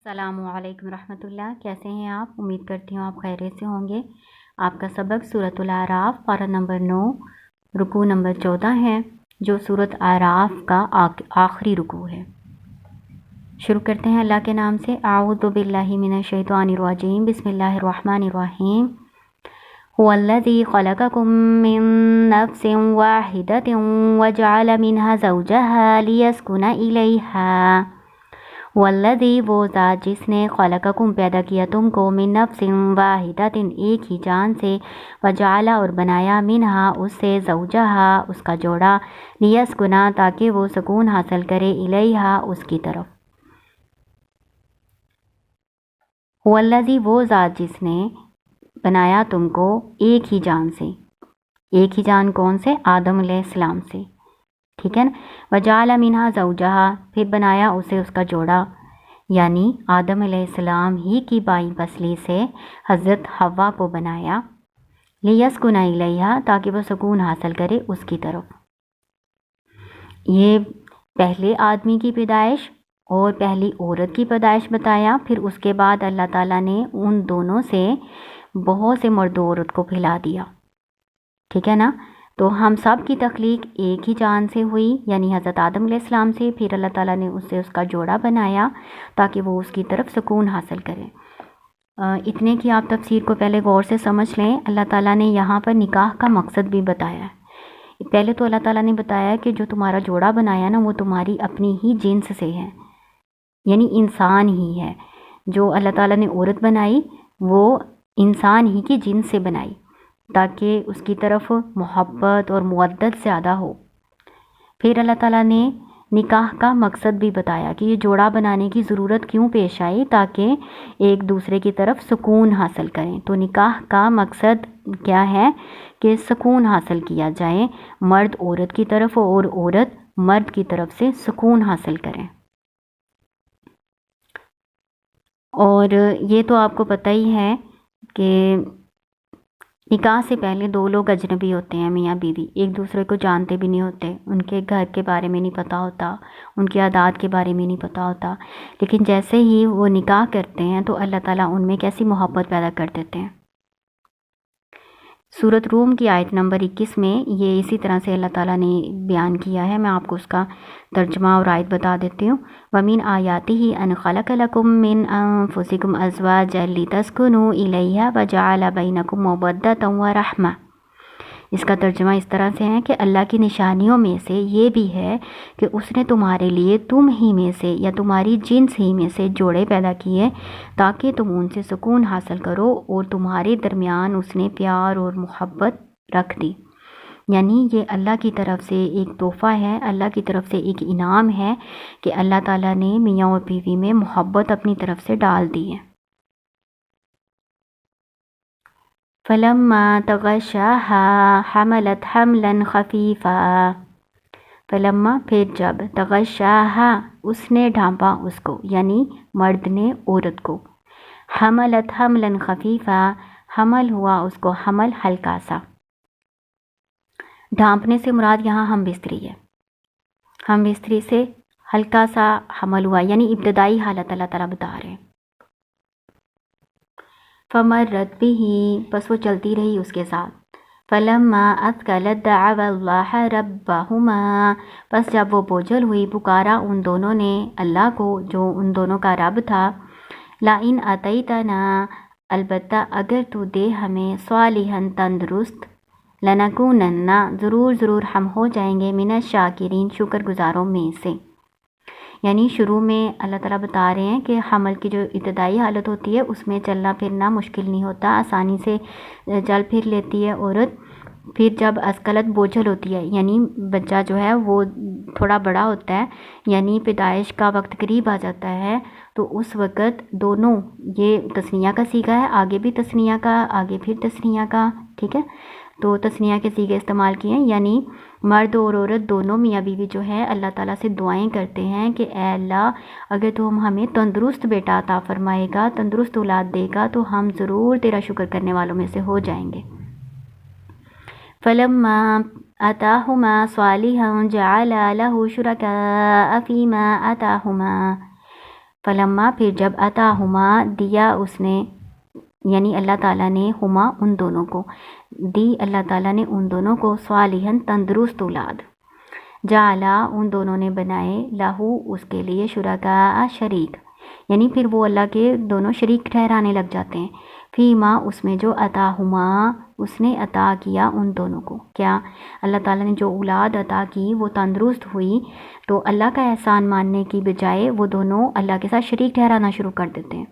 السلام علیکم ورحمۃ اللہ، کیسے ہیں آپ؟ امید کرتی ہوں آپ خیریت سے ہوں گے۔ آپ کا سبق سورۃ الاعراف پارہ نمبر 9 رکوع نمبر 14 ہے، جو سورۃ اعراف کا آخری رکوع ہے۔ شروع کرتے ہیں اللہ کے نام سے۔ اعوذ باللہ من الشیطان الرجیم، بسم اللہ الرحمن الرحیم۔ هو الذی خلقکم من نفس واحدۃ وجعل منها زوجها لیسکن الیہا۔ والذی، وہ ذات جس نے خلقکم پیدا کیا تم کو، من نفس واحدۃ ایک ہی جان سے، وجعل اور بنایا، منہا اس سے، زوجہا اس کا جوڑا، لیسکنا تاکہ وہ سکون حاصل کرے، الیہا اس کی طرف۔ والذی، وہ ذات جس نے بنایا تم کو ایک ہی جان سے، ایک ہی جان کون سے؟ آدم علیہ السلام سے، ٹھیک ہے نا۔ وجعل منہا زوجہا، پھر بنایا اسے اس کا جوڑا، یعنی آدم علیہ السلام ہی کی بائیں پسلی سے حضرت حوا کو بنایا، لیسکن الیہا تاکہ وہ سکون حاصل کرے اس کی طرف۔ یہ پہلے آدمی کی پیدائش اور پہلی عورت کی پیدائش بتایا، پھر اس کے بعد اللہ تعالیٰ نے ان دونوں سے بہت سے مرد و عورت کو پھیلا دیا، ٹھیک ہے نا۔ تو ہم سب کی تخلیق ایک ہی جان سے ہوئی، یعنی حضرت آدم علیہ السلام سے، پھر اللہ تعالیٰ نے اس سے اس کا جوڑا بنایا تاکہ وہ اس کی طرف سکون حاصل کرے۔ اتنے کی آپ تفسیر کو پہلے غور سے سمجھ لیں۔ اللہ تعالیٰ نے یہاں پر نکاح کا مقصد بھی بتایا ہے۔ پہلے تو اللہ تعالیٰ نے بتایا کہ جو تمہارا جوڑا بنایا نا، وہ تمہاری اپنی ہی جنس سے ہے، یعنی انسان ہی ہے۔ جو اللہ تعالیٰ نے عورت بنائی وہ انسان ہی کی جنس سے بنائی تاکہ اس کی طرف محبت اور مودت زیادہ ہو۔ پھر اللہ تعالیٰ نے نکاح کا مقصد بھی بتایا کہ یہ جوڑا بنانے کی ضرورت کیوں پیش آئی، تاکہ ایک دوسرے کی طرف سکون حاصل کریں۔ تو نکاح کا مقصد کیا ہے کہ سکون حاصل کیا جائے، مرد عورت کی طرف اور عورت مرد کی طرف سے سکون حاصل کریں۔ اور یہ تو آپ کو پتہ ہی ہے کہ نکاح سے پہلے دو لوگ اجنبی ہوتے ہیں، میاں بیوی، ایک دوسرے کو جانتے بھی نہیں ہوتے، ان کے گھر کے بارے میں نہیں پتہ ہوتا، ان کی عادات کے بارے میں نہیں پتہ ہوتا، لیکن جیسے ہی وہ نکاح کرتے ہیں تو اللہ تعالیٰ ان میں کیسی محبت پیدا کر دیتے ہیں۔ سورۃ روم کی آیت نمبر 21 میں یہ اسی طرح سے اللہ تعالیٰ نے بیان کیا ہے۔ میں آپ کو اس کا ترجمہ اور آیت بتا دیتی ہوں۔ وَمِنْ آیَاتِهِ أَنْ خَلَقَ لَكُم مِّنْ أَنفُسِكُمْ أَزْوَاجًا لِتَسْكُنُوا إِلَيْهَا وَجَعَلَ بَيْنَكُم مَّوَدَّةً وَرَحْمَةً۔ اس کا ترجمہ اس طرح سے ہے کہ اللہ کی نشانیوں میں سے یہ بھی ہے کہ اس نے تمہارے لیے تم ہی میں سے یا تمہاری جنس ہی میں سے جوڑے پیدا کیے تاکہ تم ان سے سکون حاصل کرو، اور تمہارے درمیان اس نے پیار اور محبت رکھ دی۔ یعنی یہ اللہ کی طرف سے ایک تحفہ ہے، اللہ کی طرف سے ایک انعام ہے کہ اللہ تعالیٰ نے میاں اور بیوی میں محبت اپنی طرف سے ڈال دی ہے۔ فَلَمَّا تَغَشَّاهَا حَمَلَتْ حَمْلًا خَفِيفًا۔ فَلَمَّا پھر جب، تَغَشَّاهَا اس نے ڈھانپا اس کو، یعنی مرد نے عورت کو، حَمَلَتْ حَمْلًا خَفِيفًا حمل ہوا اس کو حمل ہلکا سا۔ ڈھانپنے سے مراد یہاں ہم بستری ہے، ہم بستری سے ہلکا سا حمل ہوا، یعنی ابتدائی حالت اللہ تعالیٰ بتا رہے ہیں۔ فَمَرَّتْ بِهِ پس وہ چلتی رہی اس کے ساتھ۔ فَلَمَّا أَثْقَلَتْ دَعَوَا اللَّهَ رَبَّهُمَا پس جب وہ بوجھل ہوئی پکارا ان دونوں نے اللہ کو جو ان دونوں کا رب تھا۔ لَئِنْ آتَيْتَنَا البتہ اگر تو دے ہمیں، صالحاً تندرست، لَنَكُونَنَّ ضرور ہم ہو جائیں گے، مِنَ الشَّاكِرِينَ شکر گزاروں میں سے۔ یعنی شروع میں اللہ تعالیٰ بتا رہے ہیں کہ حمل کی جو ابتدائی حالت ہوتی ہے اس میں چلنا پھرنا مشکل نہیں ہوتا، آسانی سے چل پھر لیتی ہے عورت۔ پھر جب اسکلت بوجھل ہوتی ہے، یعنی بچہ جو ہے وہ تھوڑا بڑا ہوتا ہے، یعنی پیدائش کا وقت قریب آ جاتا ہے، تو اس وقت دونوں، یہ تثنیہ کا صیغہ ہے، آگے بھی تثنیہ کا، آگے پھر تثنیہ کا، ٹھیک ہے۔ تو تثنیہ کے صیغے استعمال کیے ہیں، یعنی مرد اور عورت دونوں میاں بیوی جو ہے اللہ تعالیٰ سے دعائیں کرتے ہیں کہ اے اللہ اگر تو ہمیں تندرست بیٹا عطا فرمائے گا، تندرست اولاد دے گا، تو ہم ضرور تیرا شکر کرنے والوں میں سے ہو جائیں گے۔ فَلَمَّا آتَاهُمَا صَالِحًا جَعَلَ لَهُ شُرَكَاءَ فِيمَا آتَاهُمَا فلما پھر جب عطاہما دیا اس نے، یعنی اللہ تعالیٰ نے، ہما ان دونوں کو، دی اللہ تعالیٰ نے ان دونوں کو، صالحاً تندرست اولاد، جعلا ان دونوں نے بنائے، لہو اس کے لیے، شرکاء شریک، یعنی پھر وہ اللہ کے دونوں شریک ٹھہرانے لگ جاتے ہیں، فیما اس میں جو عطاہما اس نے عطا کیا ان دونوں کو، کیا اللہ تعالیٰ نے جو اولاد عطا کی وہ تندرست ہوئی، تو اللہ کا احسان ماننے کی بجائے وہ دونوں اللہ کے ساتھ شریک ٹھہرانا شروع کر دیتے ہیں۔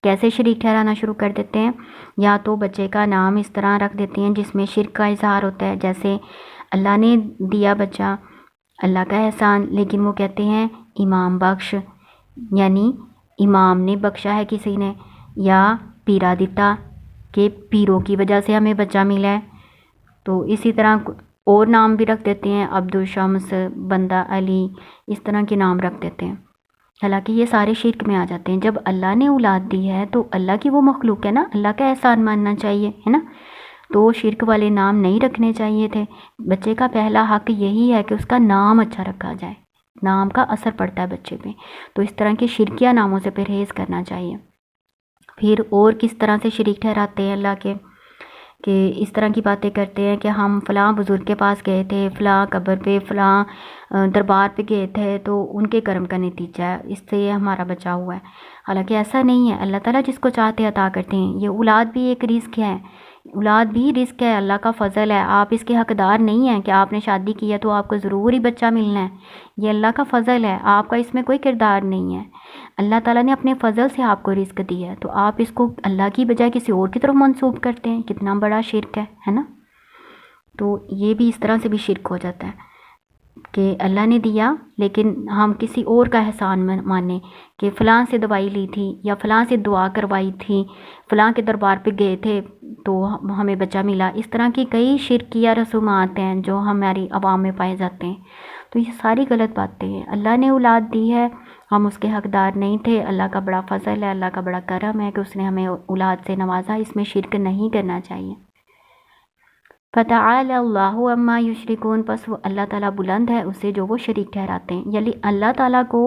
کیسے شریک ٹھہرانا شروع کر دیتے ہیں؟ یا تو بچے کا نام اس طرح رکھ دیتے ہیں جس میں شرک کا اظہار ہوتا ہے، جیسے اللہ نے دیا بچہ، اللہ کا احسان، لیکن وہ کہتے ہیں امام بخش، یعنی امام نے بخشا ہے کسی نے، یا پیرا دیتا کہ پیروں کی وجہ سے ہمیں بچہ ملا ہے۔ تو اسی طرح اور نام بھی رکھ دیتے ہیں، عبد الشمس، بندہ علی، اس طرح کے نام رکھ دیتے ہیں، حالانکہ یہ سارے شرک میں آ جاتے ہیں۔ جب اللہ نے اولاد دی ہے تو اللہ کی وہ مخلوق ہے نا، اللہ کا احسان ماننا چاہیے، ہے نا، تو شرک والے نام نہیں رکھنے چاہیے تھے۔ بچے کا پہلا حق یہی ہے کہ اس کا نام اچھا رکھا جائے، نام کا اثر پڑتا ہے بچے پہ، تو اس طرح کے شرکیہ ناموں سے پرہیز کرنا چاہیے۔ پھر اور کس طرح سے شریک ٹھہراتے ہیں اللہ کے، کہ اس طرح کی باتیں کرتے ہیں کہ ہم فلاں بزرگ کے پاس گئے تھے، فلاں قبر پہ، فلاں دربار پہ گئے تھے، تو ان کے کرم کا نتیجہ ہے، اس سے ہمارا بچا ہوا ہے، حالانکہ ایسا نہیں ہے۔ اللہ تعالیٰ جس کو چاہتے عطا کرتے ہیں۔ یہ اولاد بھی ایک رزق ہے، اولاد بھی رزق ہے، اللہ کا فضل ہے، آپ اس کے حقدار نہیں ہیں کہ آپ نے شادی کی ہے تو آپ کو ضرور ہی بچہ ملنا ہے، یہ اللہ کا فضل ہے، آپ کا اس میں کوئی کردار نہیں ہے۔ اللہ تعالیٰ نے اپنے فضل سے آپ کو رزق دیا ہے، تو آپ اس کو اللہ کی بجائے کسی اور کی طرف منسوب کرتے ہیں، کتنا بڑا شرک ہے نا۔ تو یہ بھی اس طرح سے بھی شرک ہو جاتا ہے کہ اللہ نے دیا لیکن ہم کسی اور کا احسان مانیں، کہ فلاں سے دوائی لی تھی، یا فلاں سے دعا کروائی تھی، فلاں کے دربار پہ گئے تھے تو ہمیں بچہ ملا، اس طرح کی کئی شرکیہ رسومات ہیں جو ہماری عوام میں پائے جاتے ہیں۔ تو یہ ساری غلط باتیں ہیں۔ اللہ نے اولاد دی ہے، ہم اس کے حقدار نہیں تھے، اللہ کا بڑا فضل ہے، اللہ کا بڑا کرم ہے کہ اس نے ہمیں اولاد سے نوازا، اس میں شرک نہیں کرنا چاہیے۔ فتعالی اللہ عما یشرکون، پس وہ اللہ تعالیٰ بلند ہے اس سے جو وہ شریک ٹھہراتے ہیں، یعنی اللہ تعالیٰ کو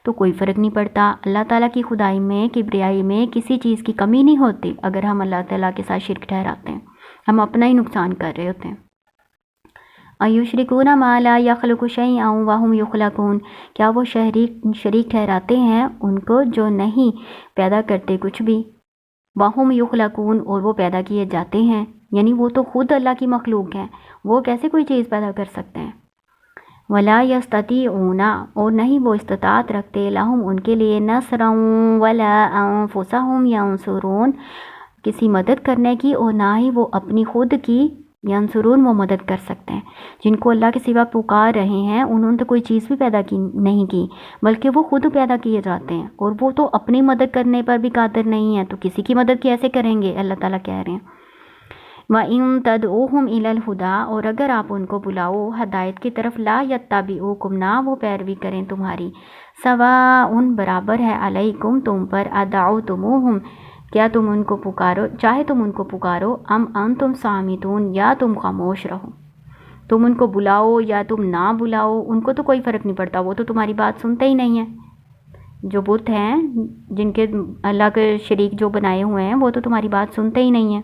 تو کوئی فرق نہیں پڑتا، اللہ تعالیٰ کی خدائی میں، کبریائی میں کسی چیز کی کمی نہیں ہوتی اگر ہم اللہ تعالیٰ کے ساتھ شرک ٹھہراتے ہیں، ہم اپنا ہی نقصان کر رہے ہوتے ہیں۔ ایشرکون ما لا یخلق شیئا وہم یخلقون، کیا وہ شریک ٹھہراتے ہیں ان کو جو نہیں پیدا کرتے کچھ بھی، وہم یخلقون، اور وہ پیدا کیے جاتے ہیں، یعنی وہ تو خود اللہ کی مخلوق ہیں، وہ کیسے کوئی چیز پیدا کر سکتے ہیں۔ ولا یستطیعون، اور نہیں وہ استطاعت رکھتے، لہم ان کے لیے، نصرا ولا انفسہم ینصرون، کسی مدد کرنے کی، اور نہ ہی وہ اپنی خود کی، ینصرون وہ مدد کر سکتے ہیں۔ جن کو اللہ کے سوا پکار رہے ہیں انہوں نے تو کوئی چیز بھی پیدا کی نہیں کی، بلکہ وہ خود پیدا کیے جاتے ہیں، اور وہ تو اپنی مدد کرنے پر بھی قادر نہیں ہیں، تو کسی کی مدد کیسے کریں گے؟ اللہ تعالیٰ کہہ رہے ہیں وَإِن تَدْعُوهُمْ إِلَى الْهُدَىٰ، اور اگر آپ ان کو بلاؤ ہدایت کی طرف، لا يَتَّبِعُوكُمْ، نہ وہ پیروی کریں تمہاری، سواء برابر ہے، علیکم تم پر، ادعوتموہم کیا تم ان کو پکارو، چاہے تم ان کو پکارو، ام انتم صامتون یا تم خاموش رہو، تم ان کو بلاؤ یا تم نہ بلاؤ ان کو تو کوئی فرق نہیں پڑتا، وہ تو تمہاری بات سنتے ہی نہیں ہیں۔ جو بت ہیں جن کے اللہ کے شریک جو بنائے ہوئے ہیں وہ تو تمہاری بات سنتے ہی نہیں ہیں۔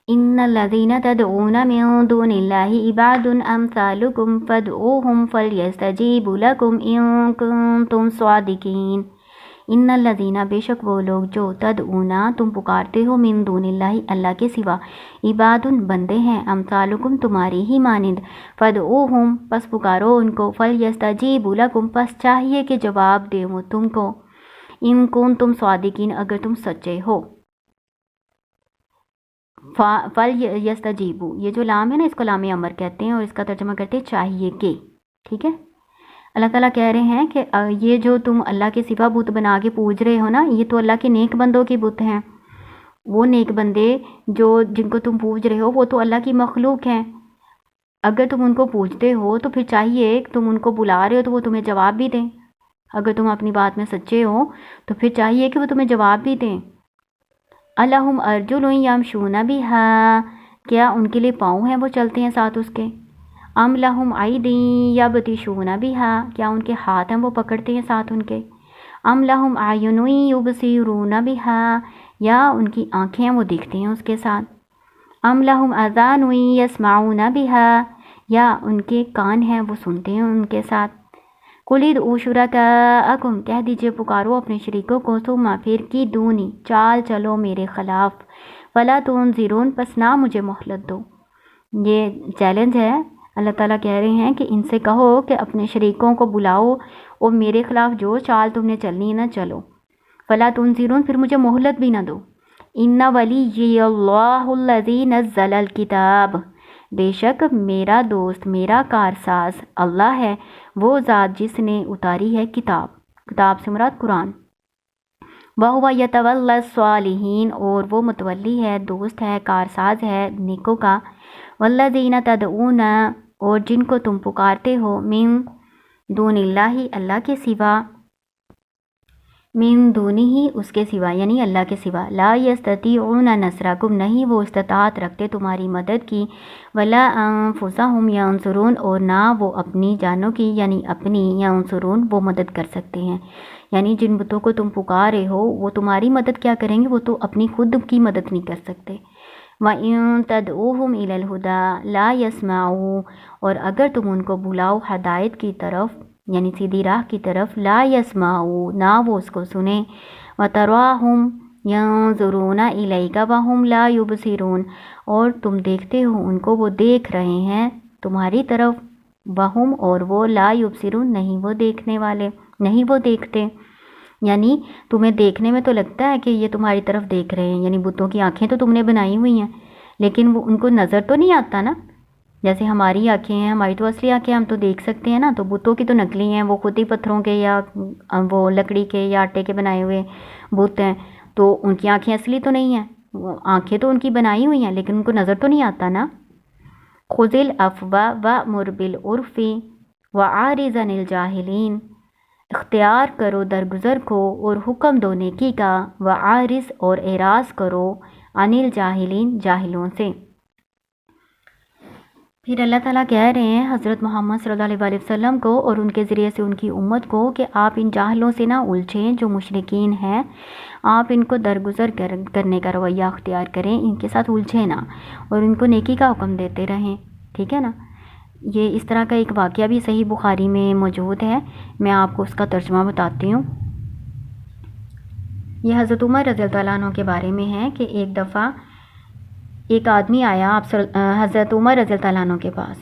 ان الذین تدعون من دون اللہ عباد امثالکم فادعوہم فلیستجیبوا لکم ان کنتم صادقین۔ ان الذین، بے شک وہ لوگ، جو تدعون تم پکارتے ہو، من دون اللہ اللہ کے سوا، عباد بندے ہیں، امثالکم تمہاری ہی مانند، فادعوہم پس پکارو ان کو، فلیستجیبوا لکم پس چاہیے کہ جواب دے وہ تم کو، ان کنتم صادقین اگر تم سچے ہو۔ فلیستجیبوا، یہ جو لام ہے نا اس کو لام امر کہتے ہیں، اور اس کا ترجمہ کرتے ہیں چاہیے کہ، ٹھیک ہے۔ اللہ تعالیٰ کہہ رہے ہیں کہ یہ جو تم اللہ کے سوا بت بنا کے پوج رہے ہو نا، یہ تو اللہ کے نیک بندوں کے بت ہیں، وہ نیک بندے جن کو تم پوج رہے ہو وہ تو اللہ کی مخلوق ہیں، اگر تم ان کو پوجتے ہو تو پھر چاہیے کہ تم ان کو بلا رہے ہو تو وہ تمہیں جواب بھی دیں، اگر تم اپنی بات میں سچے ہو تو پھر چاہیے کہ وہ تمہیں جواب بھی دیں۔ الہم ارجل یمشون بہا، کیا ان کے لیے پاؤں ہیں وہ چلتے ہیں ساتھ اس کے؟ ام لہم ایدی یبطشون بہا، کیا ان کے ہاتھ ہیں وہ پکڑتے ہیں ساتھ ان کے؟ ام لہم اعین یبصرون بہا، یا ان کی آنکھیں ہیں وہ دیکھتے ہیں اس کے ساتھ؟ ام لہم اذان یسمعون بہا، یا ان کے کان ہیں وہ سنتے ہیں ان کے ساتھ؟ قل ادعوا شرکاءکم، کہہ دیجئے پکارو اپنے شریکوں کو، ثم پھر کی دونی، چال چلو میرے خلاف، فلا تنظرون، پس نہ مجھے مہلت دو۔ یہ چیلنج ہے، اللہ تعالیٰ کہہ رہے ہیں کہ ان سے کہو کہ اپنے شریکوں کو بلاؤ اور میرے خلاف جو چال تم نے چلنی ہے نا چلو، فلا تنظرون، پھر مجھے مہلت بھی نہ دو۔ ان ولی اللہ الذی نزل الکتاب، بے شک میرا دوست، میرا کارساز اللہ ہے، وہ ذات جس نے اتاری ہے کتاب، کتاب سے مراد قرآن۔ وَهُوَ يَتَوَلَّى الصَّالِحِينَ، اور وہ متولی ہے، دوست ہے، کارساز ہے نیکوں کا۔ وَالَّذِينَ تَدْعُونَ، اور جن کو تم پکارتے ہو، من دون اللہ، اللہ کے سوا، من دونہ، اس کے سوا یعنی اللہ کے سوا، لا یستطیعون نصرکم، نہیں وہ استطاعت رکھتے تمہاری مدد کی، ولا انفسہم ینصرون، اور نہ وہ اپنی جانوں کی یعنی اپنی، ینصرون وہ مدد کر سکتے ہیں، یعنی جن بتوں کو تم پکار رہے ہو وہ تمہاری مدد کیا کریں گے، وہ تو اپنی خود کی مدد نہیں کر سکتے۔ وَإِن تَدْعُوهُمْ إِلَى الْهُدَى لَا يَسْمَعُوا، اور اگر تم ان کو بلاؤ ہدایت کی طرف یعنی سیدھی راہ کی طرف، لا يَسْمَعُوا، نہ وہ اس کو سنیں۔ وَتَرَاهُمْ يَنظُرُونَ إِلَيْكَ وَهُمْ لَا يُبْصِرُونَ، اور تم دیکھتے ہو ان کو، وہ دیکھ رہے ہیں تمہاری طرف، وَهُمْ، اور وہ، لا يُبْصِرُونَ، نہیں وہ دیکھنے والے، نہیں وہ دیکھتے، یعنی تمہیں دیکھنے میں تو لگتا ہے کہ یہ تمہاری طرف دیکھ رہے ہیں، یعنی بتوں کی آنکھیں تو تم نے بنائی ہوئی ہیں، لیکن وہ ان کو نظر تو نہیں آتا نا، جیسے ہماری آنکھیں ہیں، ہماری تو اصلی آنکھیں ہم تو دیکھ سکتے ہیں نا، تو بتوں کی تو نقلی ہیں، وہ خود ہی پتھروں کے یا وہ لکڑی کے یا آٹے کے بنائے ہوئے بت ہیں، تو ان کی آنکھیں اصلی تو نہیں ہیں، وہ آنکھیں تو ان کی بنائی ہوئی ہیں لیکن ان کو نظر تو نہیں آتا نا۔ خذ العفو وأمر بالعرف وأعرض عن الجاہلین، اختیار کرو درگزر کو اور حکم دو نیکی کا، وعارض، اور اعراض کرو، عن الجاہلین، جاہلوں سے۔ پھر اللہ تعالیٰ کہہ رہے ہیں حضرت محمد صلی اللہ علیہ وسلم کو اور ان کے ذریعے سے ان کی امت کو کہ آپ ان جاہلوں سے نہ الجھیں جو مشرکین ہیں، آپ ان کو درگزر کرنے کا رویہ اختیار کریں، ان کے ساتھ الجھیں نہ، اور ان کو نیکی کا حکم دیتے رہیں، ٹھیک ہے نا۔ یہ اس طرح کا ایک واقعہ بھی صحیح بخاری میں موجود ہے، میں آپ کو اس کا ترجمہ بتاتی ہوں۔ یہ حضرت عمر رضی اللہ عنہ کے بارے میں ہے کہ ایک دفعہ ایک آدمی آیا حضرت عمر رضی اللہ عنہ کے پاس،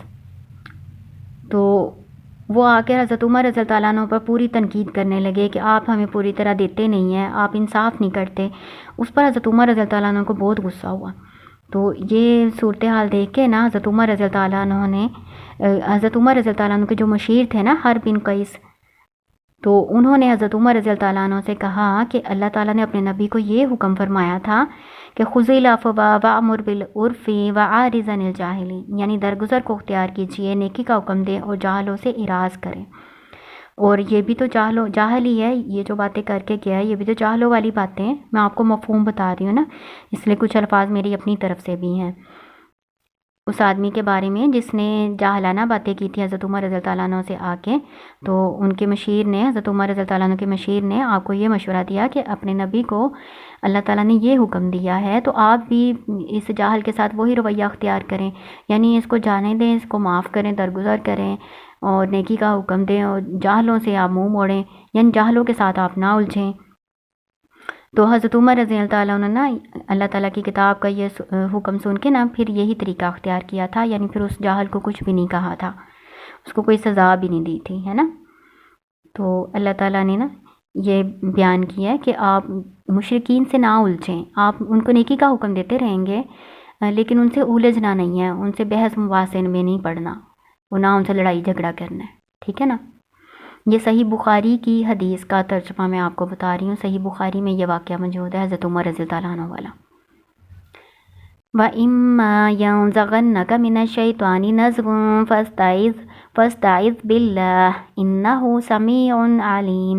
تو وہ آ کر حضرت عمر رضی اللہ عنہ پر پوری تنقید کرنے لگے کہ آپ ہمیں پوری طرح دیتے نہیں ہیں، آپ انصاف نہیں کرتے۔ اس پر حضرت عمر رضی اللہ عنہ کو بہت غصہ ہوا، تو یہ صورتحال دیکھ کے نا حضرت عمر رضی اللہ عنہ نے، حضرت عمر رضی اللہ عنہ کے جو مشیر تھے نا حرب بن قیس، تو انہوں نے حضرت عمر رضی اللہ عنہ سے کہا کہ اللہ تعالیٰ نے اپنے نبی کو یہ حکم فرمایا تھا کہ خذ العفو وأمر بالعرف وأعرض عن الجاہلین، یعنی درگزر کو اختیار کیجیے، نیکی کا حکم دیں اور جاہلوں سے اعراض کریں۔ اور یہ بھی تو جاہل ہی ہے، یہ جو باتیں کر کے کیا ہے یہ بھی تو جاہلوں والی باتیں ہیں، میں آپ کو مفہوم بتا رہی ہوں نا، اس لیے کچھ الفاظ میری اپنی طرف سے بھی ہیں۔ اس آدمی کے بارے میں جس نے جاہلانہ باتیں کی تھی حضرت عمر رضی اللہ عنہ سے آ کے، تو ان کے مشیر نے، حضرت عمر رضی اللہ عنہ کے مشیر نے آپ کو یہ مشورہ دیا کہ اپنے نبی کو اللہ تعالیٰ نے یہ حکم دیا ہے تو آپ بھی اس جاہل کے ساتھ وہی رویہ اختیار کریں، یعنی اس کو جانے دیں، اس کو معاف کریں، درگزر کریں اور نیکی کا حکم دیں، اور جاہلوں سے آپ منہ موڑیں، یعنی جاہلوں کے ساتھ آپ نہ الجھیں۔ تو حضرت عمر رضی اللہ عنہ نے اللہ تعالیٰ کی کتاب کا یہ حکم سن کے نا پھر یہی طریقہ اختیار کیا تھا، یعنی پھر اس جاہل کو کچھ بھی نہیں کہا تھا، اس کو کوئی سزا بھی نہیں دی تھی، ہے نا۔ تو اللہ تعالیٰ نے نا یہ بیان کیا ہے کہ آپ مشرکین سے نہ الجھیں، آپ ان کو نیکی کا حکم دیتے رہیں گے لیکن ان سے الجھنا نہیں ہے، ان سے بحث مباحثے میں نہیں پڑنا، وہ نہ ان سے لڑائی جھگڑا کرنا ہے، ٹھیک ہے نا۔ یہ صحیح بخاری کی حدیث کا ترجمہ میں آپ کو بتا رہی ہوں، صحیح بخاری میں یہ واقعہ موجود ہے حضرت عمر رضی اللہ عنہ والا۔ وَإِمَّا يَنزَغَنَّكَ مِنَ الشَّيْطَانِ نَزْغٌ فَاسْتَعِذْ بِاللَّهِ إِنَّهُ سَمِيعٌ عَلِيمٌ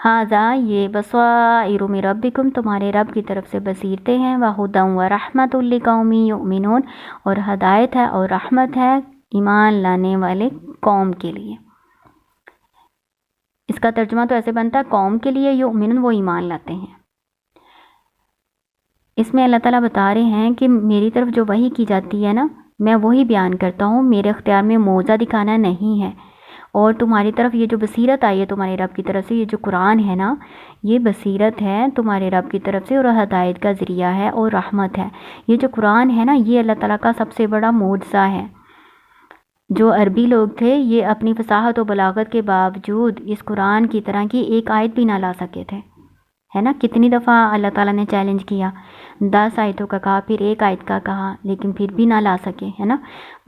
ھذا یہ بصائر من ربکم تمہارے رب کی طرف سے بصیرتیں ہیں، وہدی ورحمۃ لقوم یؤمنون اور ہدایت ہے اور رحمت ہے ایمان لانے والے قوم کے لیے۔ اس کا ترجمہ تو ایسے بنتا ہے قوم کے لیے یؤمنون وہ ایمان لاتے ہیں۔ اس میں اللہ تعالیٰ بتا رہے ہیں کہ میری طرف جو وحی کی جاتی ہے نا، میں وہی بیان کرتا ہوں، میرے اختیار میں معجزہ دکھانا نہیں ہے، اور تمہاری طرف یہ جو بصیرت آئی ہے تمہارے رب کی طرف سے، یہ جو قرآن ہے نا، یہ بصیرت ہے تمہارے رب کی طرف سے اور ہدایت کا ذریعہ ہے اور رحمت ہے۔ یہ جو قرآن ہے نا، یہ اللہ تعالیٰ کا سب سے بڑا معجزہ ہے۔ جو عربی لوگ تھے یہ اپنی فصاحت و بلاغت کے باوجود اس قرآن کی طرح کی ایک آیت بھی نہ لا سکے تھے، ہے نا۔ کتنی دفعہ اللہ تعالیٰ نے چیلنج کیا، 10 آیتوں کا کہا، پھر ایک آیت کا کہا، لیکن پھر بھی نہ لا سکے، ہے نا۔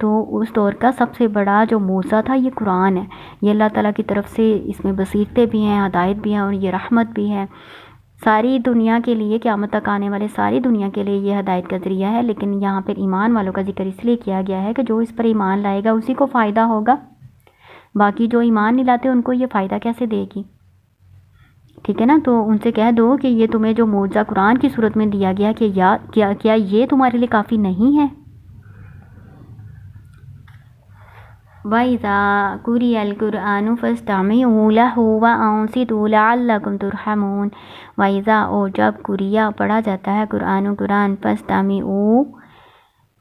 تو اس دور کا سب سے بڑا جو معجزہ تھا یہ قرآن ہے۔ یہ اللہ تعالیٰ کی طرف سے اس میں بصیرتیں بھی ہیں، ہدایت بھی ہیں اور یہ رحمت بھی ہے ساری دنیا کے لیے، قیامت تک آنے والے ساری دنیا کے لیے یہ ہدایت کا ذریعہ ہے۔ لیکن یہاں پر ایمان والوں کا ذکر اس لیے کیا گیا ہے کہ جو اس پر ایمان لائے گا اسی کو فائدہ ہوگا، باقی جو ایمان نہیں لاتے ان کو یہ فائدہ کیسے دے گی، ٹھیک ہے نا۔ تو ان سے کہہ دو کہ یہ تمہیں جو معجزہ قرآن کی صورت میں دیا گیا کہ کیا یہ تمہارے لیے کافی نہیں ہے۔ وَإِذَا قُرِئَ الْقُرْآنُ فَاسْتَمِعُوا لَهُ وَأَنصِتُوا لَعَلَّكُمْ تُرْحَمُونَ۔ وَإِذَا اور جب قُرِئَ پڑھا جاتا ہے قرآن فَاسْتَمِعُوا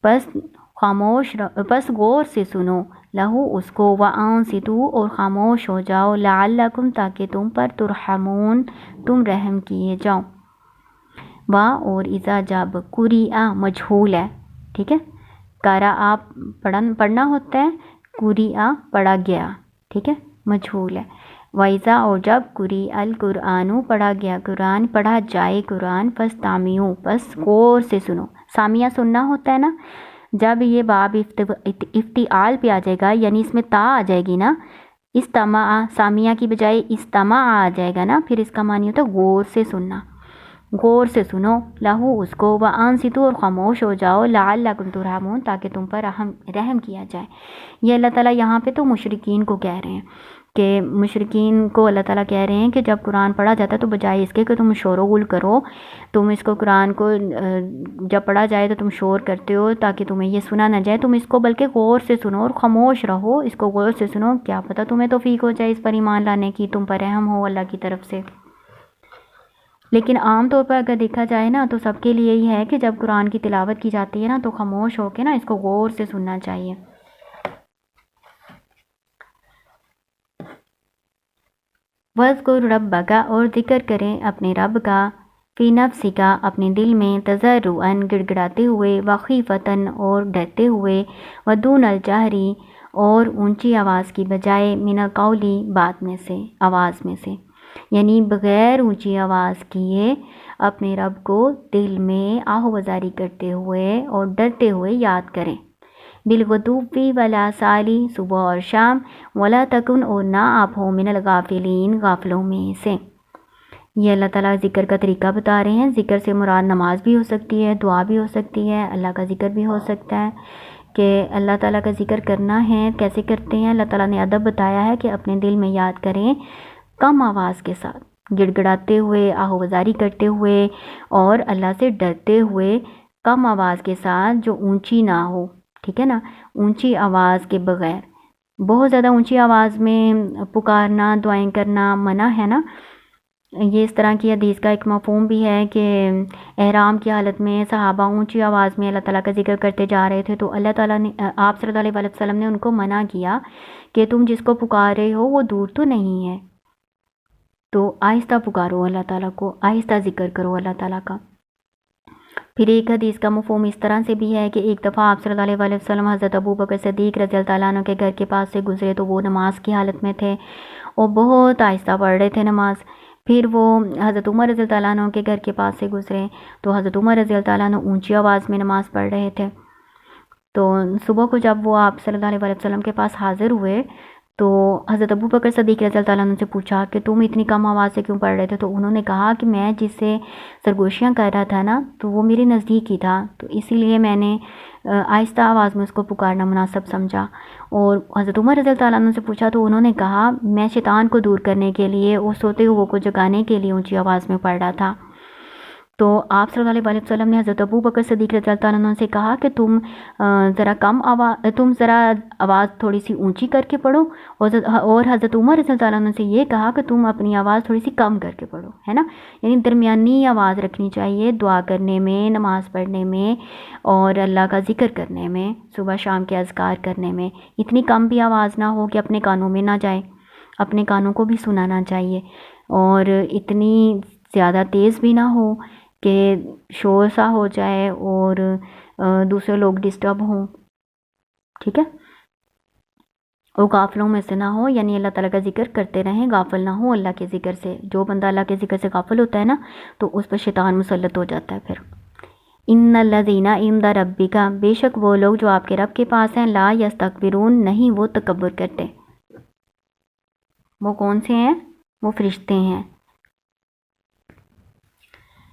پس غور سے سنو، لہو اس کو، وَأَنصِتُوا اور خاموش ہو جاؤ، لَعَلَّكُمْ تاکہ تم پر، تُرْحَمُونَ تم رحم کیے جاؤ۔ اور اذا جب، قُرِئَ مجہول ہے، ٹھیک ہے، قرأ پڑھنا ہوتا ہے، قُرِئَ پڑھا گیا، ٹھیک ہے، مجہول ہے۔ وَإِذَا اور جب قُرِئَ الْقُرْآنُ پڑھا گیا قرآن، پڑھا جائے قرآن، فَاسْتَمِعُوا پس غور سے سنو۔ سامیہ سننا ہوتا ہے نا، جب یہ باب افتعال پہ آ جائے گا، یعنی اس میں تا آ جائے گی نا، استماع سامیہ کی بجائے استماع آ جائے گا نا، پھر اس کا معنی ہوتا ہے غور سے سننا، غور سے سنو، لہو اس کو، وَأَنصِتُوا اور خاموش ہو جاؤ، لَعَلَّكُمْ تُرْحَمُونَ تاکہ تم پر رحم کیا جائے۔ یہ اللہ تعالیٰ یہاں پہ تو مشرکین کو کہہ رہے ہیں کہ مشرکین کو اللہ تعالیٰ کہہ رہے ہیں کہ جب قرآن پڑھا جاتا ہے تو بجائے اس کے کہ تم شور و غل کرو، تم اس کو قرآن کو جب پڑھا جائے تو تم شور کرتے ہو تاکہ تمہیں یہ سنا نہ جائے، تم اس کو بلکہ غور سے سنو اور خاموش رہو، اس کو غور سے سنو، کیا پتہ تمہیں توفیق ہو جائے اس پر ایمان لانے کی، تم پر رحم ہو اللہ کی طرف سے۔ لیکن عام طور پر اگر دیکھا جائے نا تو سب کے لیے یہ ہے کہ جب قرآن کی تلاوت کی جاتی ہے نا تو خاموش ہو کے نا اس کو غور سے سننا چاہیے۔ وَاذْكُرْ رَبَّكَ اور ذکر کریں اپنے رب کا، فی نفسک اپنے دل میں، تضرعاً گڑ گڑاتے ہوئے، وخیفتاً اور ڈرتے ہوئے، ودون الجہر اور اونچی آواز کی بجائے، من القول بات میں سے، آواز میں سے، یعنی بغیر اونچی آواز کیے اپنے رب کو دل میں آہ وزاری کرتے ہوئے اور ڈرتے ہوئے یاد کریں، بالغدو والآصال صبح اور شام، ولا تکن اور نہ آپ ہو، من الغافلین غافلوں میں سے۔ یہ اللہ تعالیٰ ذکر کا طریقہ بتا رہے ہیں۔ ذکر سے مراد نماز بھی ہو سکتی ہے، دعا بھی ہو سکتی ہے، اللہ کا ذکر بھی ہو سکتا ہے کہ اللہ تعالیٰ کا ذکر کرنا ہے، کیسے کرتے ہیں اللہ تعالیٰ نے ادب بتایا ہے کہ اپنے دل میں یاد کریں، کم آواز کے ساتھ، گڑ گڑاتے ہوئے، آہ وزاری کرتے ہوئے اور اللہ سے ڈرتے ہوئے، کم آواز کے ساتھ جو اونچی نہ ہو، ٹھیک ہے نا، اونچی آواز کے بغیر۔ بہت زیادہ اونچی آواز میں پکارنا، دعائیں کرنا منع ہے نا۔ یہ اس طرح کی حدیث کا ایک مفہوم بھی ہے کہ احرام کی حالت میں صحابہ اونچی آواز میں اللہ تعالیٰ کا ذکر کرتے جا رہے تھے تو اللہ تعالیٰ نے، آپ صلی اللہ علیہ وسلم نے ان کو منع کیا کہ تم جس کو پکار رہے ہو وہ دور تو نہیں ہے، تو آہستہ پکارو اللہ تعالیٰ کو، آہستہ ذکر کرو اللہ تعالیٰ کا۔ پھر ایک حدیث کا مفہوم اس طرح سے بھی ہے کہ ایک دفعہ آپ صلی اللہ علیہ وسلم حضرت ابوبکر صدیق رضی اللہ عنہ کے گھر کے پاس سے گزرے تو وہ نماز کی حالت میں تھے اور بہت آہستہ پڑھ رہے تھے نماز۔ پھر وہ حضرت عمر رضی اللہ عنہ کے گھر کے پاس سے گزرے تو حضرت عمر رضی اللہ عنہ اونچی آواز میں نماز پڑھ رہے تھے۔ تو صبح کو جب وہ آپ صلی اللہ علیہ وسلم کے پاس حاضر ہوئے تو حضرت ابوبکر صدیق رضی اللہ عنہ سے پوچھا کہ تم اتنی کم آواز سے کیوں پڑھ رہے تھے؟ تو انہوں نے کہا کہ میں جس سے سرگوشیاں کر رہا تھا نا تو وہ میرے نزدیک ہی تھا، تو اسی لیے میں نے آہستہ آواز میں اس کو پکارنا مناسب سمجھا۔ اور حضرت عمر رضی اللہ تعالیٰ عنہ سے پوچھا تو انہوں نے کہا میں شیطان کو دور کرنے کے لیے اور سوتے ہوئے کو جگانے کے لیے اونچی آواز میں پڑھ رہا تھا۔ تو آپ صلی اللہ علیہ وسلم نے حضرت ابو بکر صدیق رضی اللہ عنہ سے کہا کہ تم ذرا آواز تھوڑی سی اونچی کر کے پڑھو، اور حضرت عمر رضی اللہ عنہ سے یہ کہا کہ تم اپنی آواز تھوڑی سی کم کر کے پڑھو، ہے نا، یعنی درمیانی آواز رکھنی چاہیے دعا کرنے میں، نماز پڑھنے میں اور اللہ کا ذکر کرنے میں، صبح شام کے اذکار کرنے میں۔ اتنی کم بھی آواز نہ ہو کہ اپنے کانوں میں نہ جائے، اپنے کانوں کو بھی سنانا چاہیے، اور اتنی زیادہ تیز بھی نہ ہو کہ شور سا ہو جائے اور دوسرے لوگ ڈسٹرب ہوں، ٹھیک ہے، وہ غافلوں میں سے نہ ہو، یعنی اللہ تعالیٰ کا ذکر کرتے رہیں، غافل نہ ہو اللہ کے ذکر سے۔ جو بندہ اللہ کے ذکر سے غافل ہوتا ہے نا تو اس پر شیطان مسلط ہو جاتا ہے۔ پھر ان الذین عند ربک، بے شک وہ لوگ جو آپ کے رب کے پاس ہیں، لا یستکبرون، نہیں وہ تکبر کرتے۔ وہ کون سے ہیں؟ وہ فرشتے ہیں۔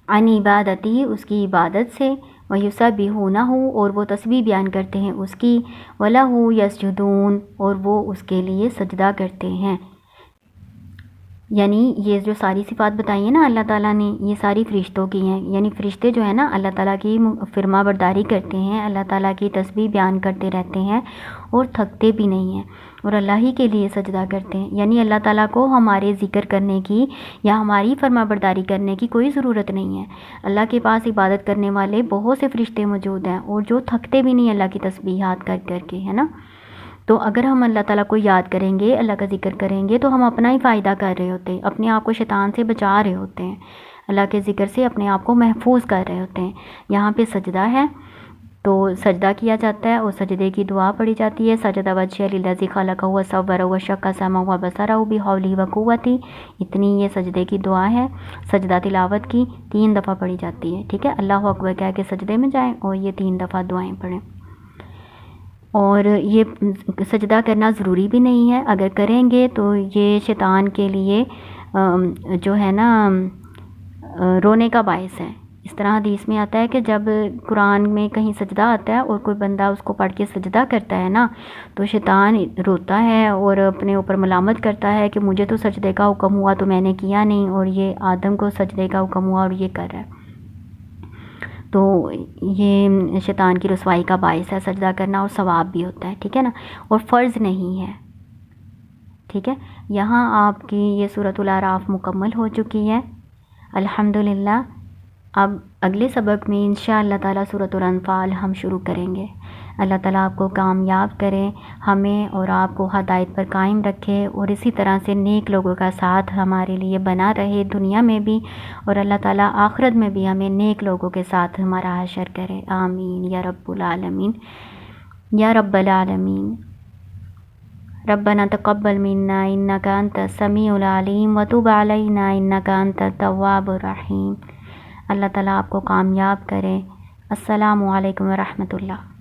عن عبادتی، اس کی عبادت سے، وَيُسَبِّحُونَهُ، اور وہ تسبیح بیان کرتے ہیں اس کی، وَلَهُ يَسْجُدُونَ، اور وہ اس کے لیے سجدہ کرتے ہیں۔ یعنی یہ جو ساری صفات بتائی ہیں نا اللہ تعالیٰ نے، یہ ساری فرشتوں کی ہیں، یعنی فرشتے جو ہیں نا اللہ تعالیٰ کی فرما برداری کرتے ہیں، اللہ تعالیٰ کی تسبیح بیان کرتے رہتے ہیں اور تھکتے بھی نہیں ہیں، اور اللہ ہی کے لیے سجدہ کرتے ہیں۔ یعنی اللہ تعالیٰ کو ہمارے ذکر کرنے کی یا ہماری فرما برداری کرنے کی کوئی ضرورت نہیں ہے۔ اللہ کے پاس عبادت کرنے والے بہت سے فرشتے موجود ہیں، اور جو تھکتے بھی نہیں اللہ کی تسبیحات کر کر کے، ہے نا۔ تو اگر ہم اللہ تعالیٰ کو یاد کریں گے، اللہ کا ذکر کریں گے، تو ہم اپنا ہی فائدہ کر رہے ہوتے ہیں، اپنے آپ کو شیطان سے بچا رہے ہوتے ہیں، اللہ کے ذکر سے اپنے آپ کو محفوظ کر رہے ہوتے ہیں۔ یہاں پہ سجدہ ہے تو سجدہ کیا جاتا ہے، اور سجدے کی دعا پڑھی جاتی ہے، سجدہ وجہ للذی خلقہ وصورہ وشق سمعہ وبصرہ بحولہ وقوتہ، اتنی یہ سجدے کی دعا ہے۔ سجدہ تلاوت کی 3 دفعہ پڑھی جاتی ہے، ٹھیک ہے، اللہ اکبر کہہ کے سجدے میں جائیں اور یہ 3 دفعہ دعائیں پڑھیں۔ اور یہ سجدہ کرنا ضروری بھی نہیں ہے، اگر کریں گے تو یہ شیطان کے لیے جو ہے نا رونے کا باعث ہے۔ اس طرح حدیث میں آتا ہے کہ جب قرآن میں کہیں سجدہ آتا ہے اور کوئی بندہ اس کو پڑھ کے سجدہ کرتا ہے نا تو شیطان روتا ہے اور اپنے اوپر ملامت کرتا ہے کہ مجھے تو سجدے کا حکم ہوا تو میں نے کیا نہیں، اور یہ آدم کو سجدے کا حکم ہوا اور یہ کر رہا ہے۔ تو یہ شیطان کی رسوائی کا باعث ہے سجدہ کرنا، اور ثواب بھی ہوتا ہے، ٹھیک ہے نا، اور فرض نہیں ہے، ٹھیک ہے۔ یہاں آپ کی یہ سورۃ الاعراف مکمل ہو چکی ہے الحمدللہ۔ اب اگلے سبق میں انشاءاللہ تعالیٰ سورۃ الانفال ہم شروع کریں گے۔ اللہ تعالیٰ آپ کو کامیاب کرے، ہمیں اور آپ کو ہدایت پر قائم رکھے، اور اسی طرح سے نیک لوگوں کا ساتھ ہمارے لیے بنا رہے دنیا میں بھی، اور اللہ تعالیٰ آخرت میں بھی ہمیں نیک لوگوں کے ساتھ ہمارا حشر کرے، آمین یا رب العالمین یا رب العالمین۔ ربنا تقبل منا انک انت السمیع العلیم وتب علینا انک انت التواب الرحیم۔ اللہ تعالیٰ آپ کو کامیاب کرے۔ السلام علیکم ورحمۃ اللہ۔